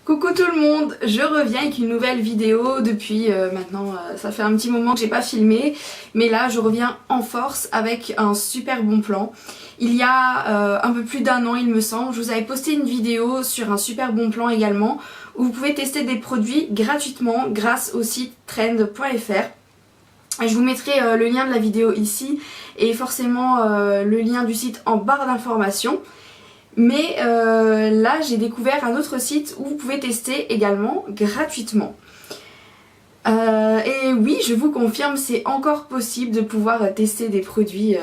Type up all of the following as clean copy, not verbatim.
Coucou tout le monde, je reviens avec une nouvelle vidéo depuis maintenant, ça fait un petit moment que j'ai pas filmé, mais là je reviens en force avec un super bon plan. Il y a un peu plus d'un an il me semble, je vous avais posté une vidéo sur un super bon plan également où vous pouvez tester des produits gratuitement grâce au site trend.fr. Je vous mettrai le lien de la vidéo ici et forcément le lien du site en barre d'informations. Mais là j'ai découvert un autre site où vous pouvez tester également gratuitement. Et oui, je vous confirme, c'est encore possible de pouvoir tester des produits,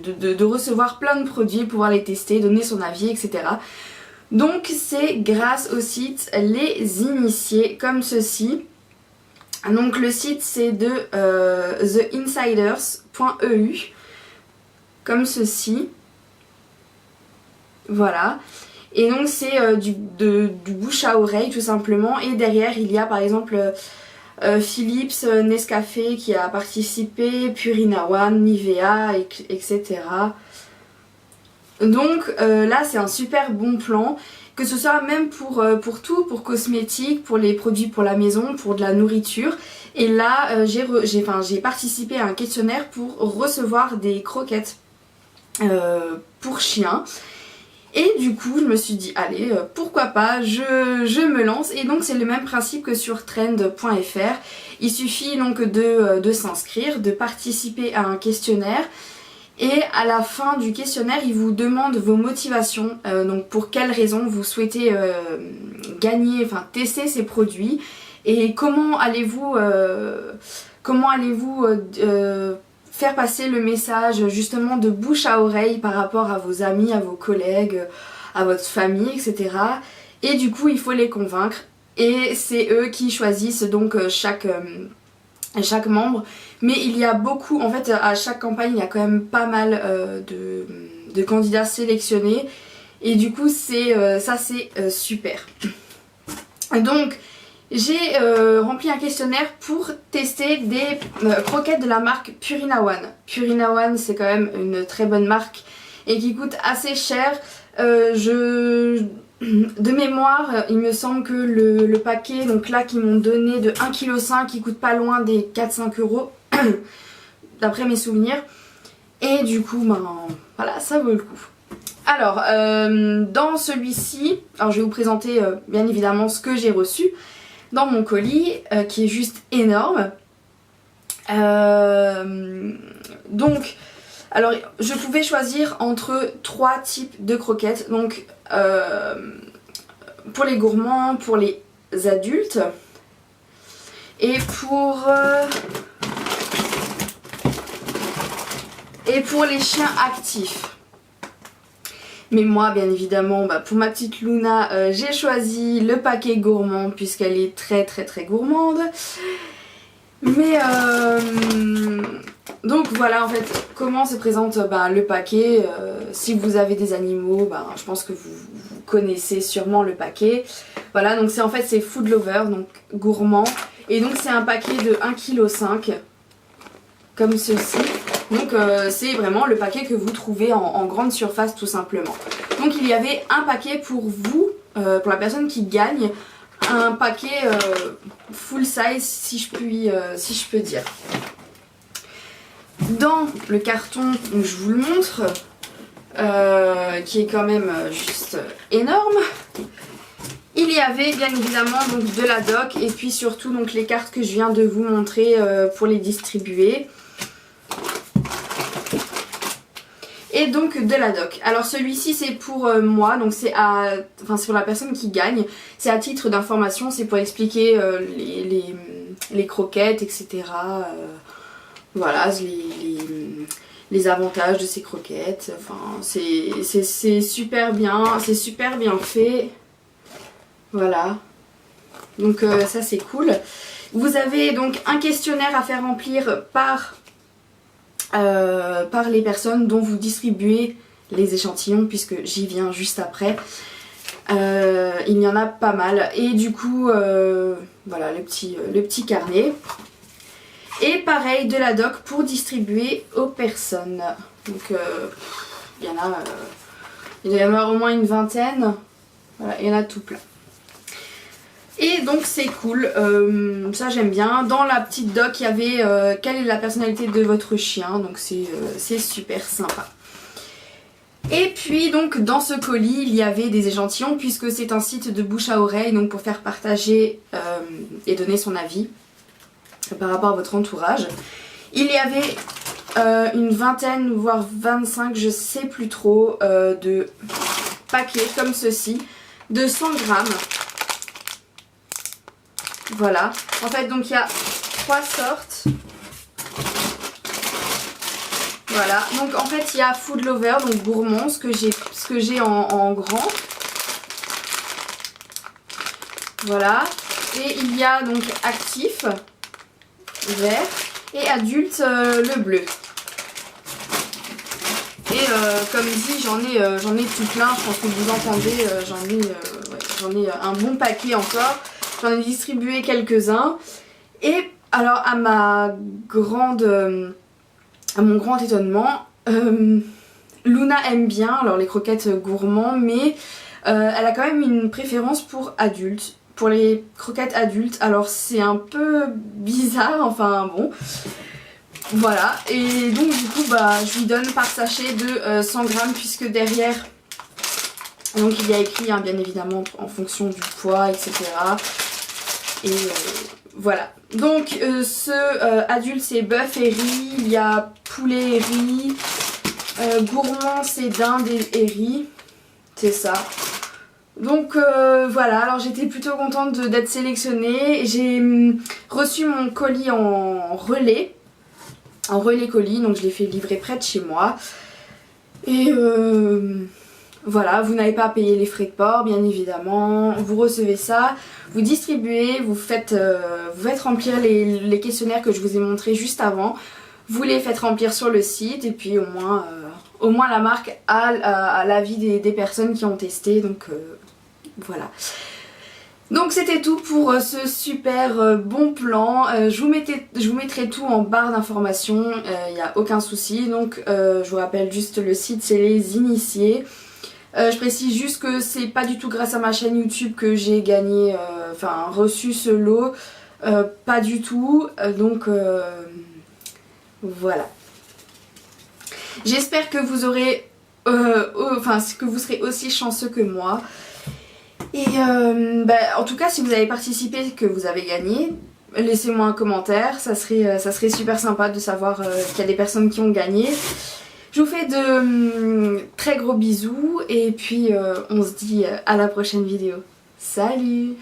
de recevoir plein de produits, pouvoir les tester, donner son avis, etc. Donc c'est grâce au site Les Initiés comme ceci. Donc le site c'est de theinsiders.eu comme ceci. Voilà, et donc c'est du bouche à oreille tout simplement, et derrière il y a par exemple Philips, Nescafé qui a participé, Purina One, Nivea, etc. Donc là c'est un super bon plan, que ce soit même pour tout, pour cosmétiques, pour les produits pour la maison, pour de la nourriture. Et là j'ai participé à un questionnaire pour recevoir des croquettes pour chiens. Et du coup je me suis dit allez pourquoi pas, je me lance. Et donc c'est le même principe que sur trend.fr. Il suffit donc de s'inscrire, de participer à un questionnaire. Et à la fin du questionnaire il vous demande vos motivations, donc pour quelles raisons vous souhaitez gagner, enfin tester ces produits. Et comment allez-vous faire passer le message justement de bouche à oreille par rapport à vos amis, à vos collègues, à votre famille, etc. Et du coup il faut les convaincre et c'est eux qui choisissent donc chaque membre. Mais il y a beaucoup, en fait à chaque campagne il y a quand même pas mal de candidats sélectionnés. Et du coup c'est super. Donc j'ai rempli un questionnaire pour tester des croquettes de la marque Purina One. Purina One c'est quand même une très bonne marque et qui coûte assez cher. De mémoire il me semble que le paquet donc là qu'ils m'ont donné de 1,5 kg il coûte pas loin des 4-5 € d'après mes souvenirs. Et du coup ben voilà, ça vaut le coup. Alors dans celui-ci, alors je vais vous présenter bien évidemment ce que j'ai reçu dans mon colis qui est juste énorme. Donc alors je pouvais choisir entre 3 types de croquettes, donc pour les gourmands, pour les adultes et pour les chiens actifs. Mais moi bien évidemment pour ma petite Luna j'ai choisi le paquet gourmand puisqu'elle est très gourmande. Mais donc voilà en fait comment se présente le paquet. Si vous avez des animaux, je pense que vous connaissez sûrement le paquet. Voilà, donc c'est en fait c'est Food Lover, donc gourmand. Et donc c'est un paquet de 1,5 kg comme ceci. Donc c'est vraiment le paquet que vous trouvez en grande surface tout simplement. Donc il y avait un paquet pour vous, pour la personne qui gagne, un paquet full size si je peux dire. Dans le carton, donc je vous le montre, qui est quand même juste énorme. Il y avait bien évidemment donc de la doc et puis surtout donc les cartes que je viens de vous montrer pour les distribuer. Et donc de la doc. Alors celui-ci c'est pour moi, donc c'est pour la personne qui gagne. C'est à titre d'information, c'est pour expliquer les croquettes, etc. Voilà, les avantages de ces croquettes. Enfin, c'est super bien, fait. Voilà. Donc ça c'est cool. Vous avez donc un questionnaire à faire remplir par les personnes dont vous distribuez les échantillons, puisque j'y viens juste après. Il y en a pas mal et du coup voilà le petit carnet. Et pareil de la doc pour distribuer aux personnes. Donc il y en a au moins une vingtaine. Voilà, il y en a tout plein. Et donc c'est cool, ça j'aime bien. Dans la petite doc il y avait quelle est la personnalité de votre chien, donc c'est super sympa. Et puis donc dans ce colis il y avait des échantillons puisque c'est un site de bouche à oreille, donc pour faire partager et donner son avis par rapport à votre entourage. Il y avait une vingtaine voire 25, je sais plus trop, de paquets comme ceci de 100 grammes. Voilà, en fait donc il y a 3 sortes. Voilà, donc en fait il y a Food Lover, donc gourmand, ce que j'ai en grand. Voilà, et il y a donc actif, vert, et adulte, le bleu. Et comme dit, j'en ai tout plein, je pense que vous entendez, j'en ai un bon paquet encore. J'en ai distribué quelques-uns. Et alors à mon grand étonnement, Luna aime bien alors les croquettes gourmands, mais elle a quand même une préférence pour adultes, pour les croquettes adultes. Alors c'est un peu bizarre, enfin bon. Voilà, et donc du coup bah je lui donne par sachet de 100 grammes puisque derrière, donc il y a écrit hein, bien évidemment en fonction du poids, etc. Et voilà. Donc ce adulte c'est bœuf et riz, il y a poulet et riz, gourmand c'est dinde et riz, c'est ça. Donc voilà, alors j'étais plutôt contente d'être sélectionnée. J'ai reçu mon colis en relais colis, donc je l'ai fait livrer près de chez moi. Et voilà, vous n'avez pas à payer les frais de port bien évidemment, vous recevez ça, vous distribuez, vous faites remplir les questionnaires que je vous ai montrés juste avant, vous les faites remplir sur le site et puis au moins la marque a l'avis des personnes qui ont testé, donc voilà. Donc c'était tout pour ce super bon plan. Je vous mettrai tout en barre d'informations, il n'y a aucun souci. Donc je vous rappelle juste le site, c'est Les Initiés. Je précise juste que c'est pas du tout grâce à ma chaîne YouTube que j'ai gagné, reçu ce lot, pas du tout. Donc voilà. J'espère que vous aurez, que vous serez aussi chanceux que moi. Et en tout cas si vous avez participé, que vous avez gagné, laissez-moi un commentaire, ça serait super sympa de savoir qu'il y a des personnes qui ont gagné. Je vous fais de très gros bisous et puis on se dit à la prochaine vidéo. Salut!